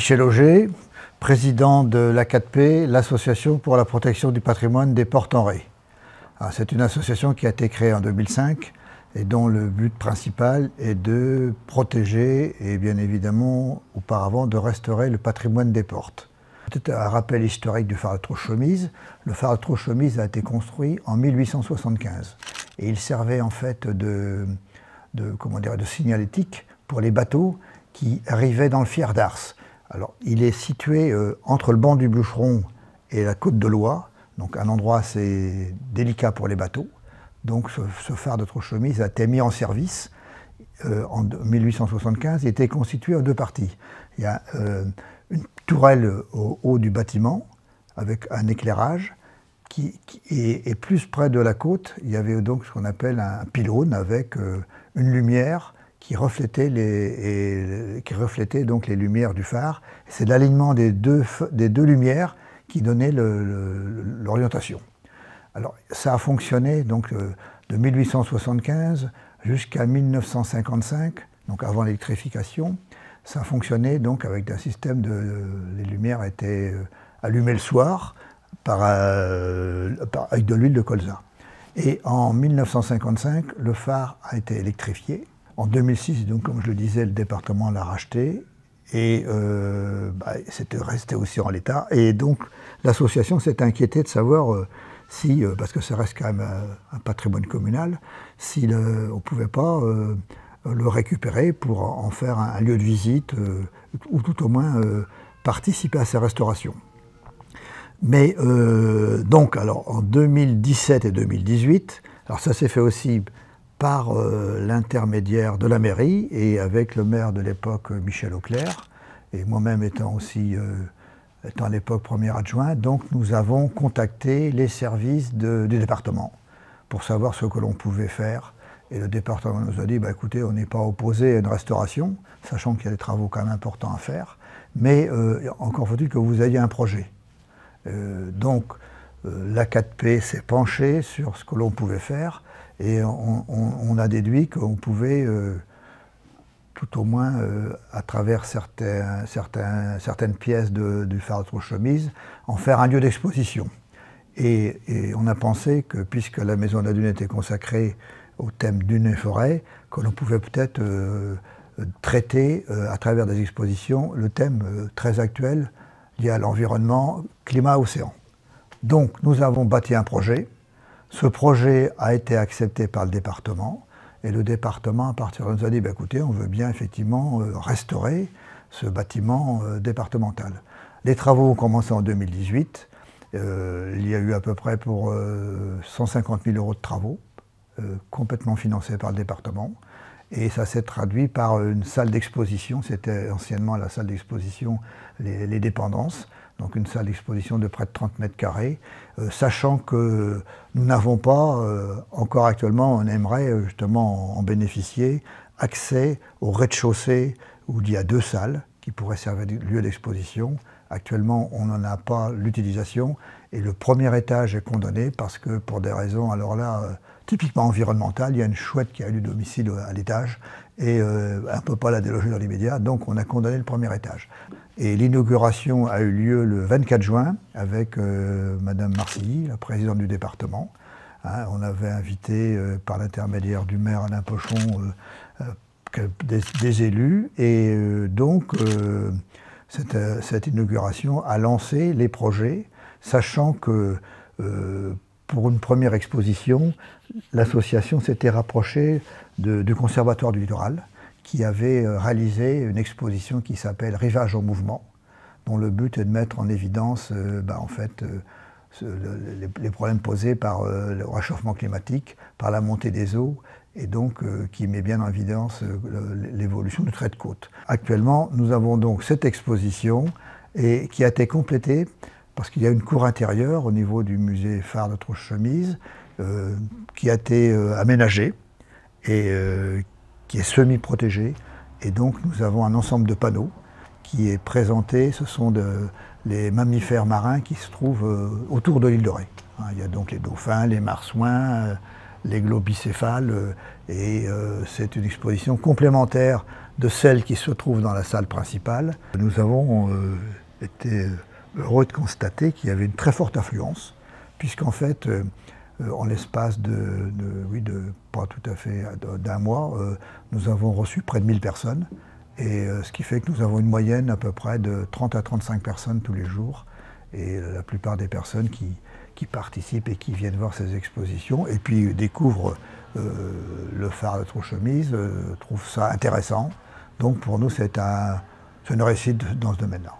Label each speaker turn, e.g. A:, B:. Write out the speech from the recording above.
A: Michel Auger, président de l'A4P, l'Association pour la protection du patrimoine des Portes-en-Ré. C'est une association qui a été créée en 2005 et dont le but principal est de protéger et bien évidemment auparavant de restaurer le patrimoine des portes. Peut-être un rappel historique du phare de Trouche-Chemise. Le phare de Trouche-Chemise a été construit en 1875 et il servait en fait de signalétique pour les bateaux qui arrivaient dans le Fier d'Ars. Alors, il est situé entre le banc du Bûcheron et la côte de l'Oie, donc un endroit assez délicat pour les bateaux. Donc ce phare de Trouche-Chemise a été mis en service en 1875. Il était constitué en deux parties. Il y a une tourelle au haut du bâtiment avec un éclairage et plus près de la côte, il y avait donc ce qu'on appelle un pylône avec une lumière qui reflétait donc les lumières du phare. C'est l'alignement des deux lumières qui donnait l'orientation. Alors ça a fonctionné donc de 1875 jusqu'à 1955, donc avant l'électrification. Ça a fonctionné donc avec un système les lumières étaient allumées le soir avec de l'huile de colza. Et en 1955, le phare a été électrifié. En 2006, donc, comme je le disais, le département l'a racheté et c'était resté aussi en l'état. Et donc l'association s'est inquiétée de savoir si, parce que ça reste quand même un patrimoine communal, si on ne pouvait pas le récupérer pour en faire un lieu de visite ou tout au moins participer à sa restauration. Mais donc, alors, en 2017 et 2018, alors ça s'est fait aussi par l'intermédiaire de la mairie et avec le maire de l'époque, Michel Auclair, et moi-même étant à l'époque premier adjoint, donc nous avons contacté les services du département pour savoir ce que l'on pouvait faire. Et le département nous a dit, écoutez, on n'est pas opposé à une restauration, sachant qu'il y a des travaux quand même importants à faire, mais encore faut-il que vous ayez un projet. Donc l'A4P s'est penché sur ce que l'on pouvait faire et on a déduit qu'on pouvait, tout au moins à travers certaines pièces du phare de Trouche-Chemise, en faire un lieu d'exposition. Et on a pensé que, puisque la Maison de la Dune était consacrée au thème Dunes et forêts, que l'on pouvait peut-être traiter à travers des expositions le thème très actuel lié à l'environnement, climat-océan. Donc nous avons bâti un projet. Ce projet a été accepté par le département et le département, à partir de là, nous a dit écoutez, on veut bien effectivement restaurer ce bâtiment départemental. Les travaux ont commencé en 2018. Il y a eu à peu près pour 150 000 € de travaux, complètement financés par le département. Et ça s'est traduit par une salle d'exposition. C'était anciennement la salle d'exposition les Dépendances. Donc une salle d'exposition de près de 30 mètres carrés, sachant que nous n'avons pas, encore actuellement, on aimerait justement en bénéficier, accès au rez-de-chaussée où il y a deux salles qui pourraient servir de lieu d'exposition. Actuellement, on n'en a pas l'utilisation et le premier étage est condamné parce que pour des raisons, alors là, typiquement environnementales, il y a une chouette qui a eu domicile à l'étage et on ne peut pas la déloger dans l'immédiat, donc on a condamné le premier étage. Et l'inauguration a eu lieu le 24 juin avec Madame Marcilly, la présidente du département. On avait invité par l'intermédiaire du maire Alain Pochon des élus et donc cette inauguration a lancé les projets, sachant que pour une première exposition, l'association s'était rapprochée du Conservatoire du Littoral, qui avait réalisé une exposition qui s'appelle Rivage en mouvement, dont le but est de mettre en évidence les problèmes posés par le réchauffement climatique, par la montée des eaux, et donc qui met bien en évidence l'évolution du trait de côte. Actuellement, nous avons donc cette exposition et qui a été complétée parce qu'il y a une cour intérieure au niveau du musée phare de Trouche-Chemise qui a été aménagée et qui est semi-protégée. Et donc nous avons un ensemble de panneaux qui est présenté. Ce sont les mammifères marins qui se trouvent autour de l'île de Ré. Il y a donc les dauphins, les marsouins, les globicéphales, et c'est une exposition complémentaire de celles qui se trouvent dans la salle principale. Nous avons été heureux de constater qu'il y avait une très forte affluence, puisqu'en fait, en l'espace de pas tout à fait d'un mois, nous avons reçu près de 1000 personnes, et ce qui fait que nous avons une moyenne à peu près de 30 à 35 personnes tous les jours, et la plupart des personnes qui participent et qui viennent voir ces expositions, et puis découvrent le phare de Trouche-Chemise, trouvent ça intéressant. Donc pour nous, c'est une réussite dans ce domaine-là.